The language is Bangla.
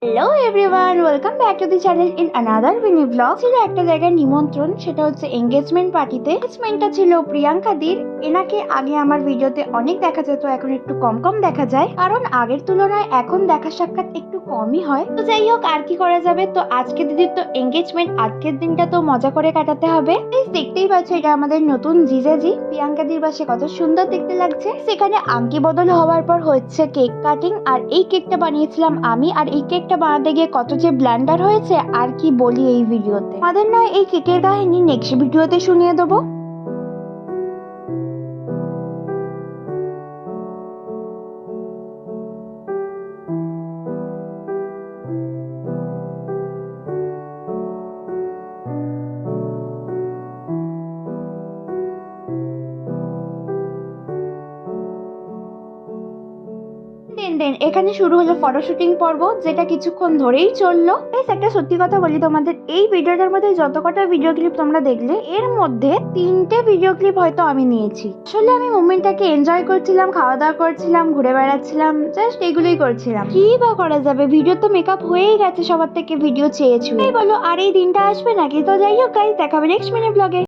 Hello everyone, welcome back to the channel in another mini blog. ছিল একটা জায়গায় নিমন্ত্রণ, সেটা হচ্ছে এঙ্গেজমেন্ট পার্টিতে। এঙ্গেজমেন্টটা ছিল প্রিয়াঙ্কাদির। এনাকে আগে আমার ভিডিওতে অনেক দেখা যেত, এখন একটু কম কম দেখা যায়, কারণ আগের তুলনায় এখন দেখা সাক্ষাৎ একটু কমই হয়। তো যাই হোক, আর কি করা যাবে। তো আজকে দিদির তো এঙ্গেজমেন্ট, আজকের দিনটা তো মজা করে কাটাতে হবে। দেখতেই পাচ্ছ, এটা আমাদের নতুন জিজাজি প্রিয়াঙ্কাদির বাসে, কত সুন্দর দেখতে লাগছে। সেখানে আংটি বদল হওয়ার পর হচ্ছে কেক কাটিং, আর এই কেকটা বানিয়েছিলাম আমি। আর এই কেকটা বানাতে গিয়ে কত যে ব্লান্ডার হয়েছে আর কি বলি এই ভিডিওতে। আমাদের নয়, এই কেকের কাহিনী নেক্সট ভিডিওতে শুনিয়ে দেবো। দেন এখানে শুরু হলো ফটোশুটিং পর্ব, যেটা কিছুক্ষণ ধরেই চললো। একটা সত্যি কথা বলি তোমাদের, এই ভিডিওটার মধ্যে যত কটা ভিডিও ক্লিপ তোমরা দেখলে, এর মধ্যে 3টে ভিডিও ক্লিপ হয়তো আমি নিয়েছি। আসলে আমি মোমেন্টটাকে এনজয় করছিলাম, খাওয়া দাওয়া করছিলাম, ঘুরে বেড়াচ্ছিলাম, জাস্ট এগুলোই করছিলাম। কি বা করা যাবে, ভিডিও তো মেকআপ হয়েই গেছে, সবার থেকে ভিডিও চেয়েছি বলো, আর এই দিনটা আসবে নাকি। তো যাই হোক গাইস, দেখাবে নেক্সট মিনি ব্লগে।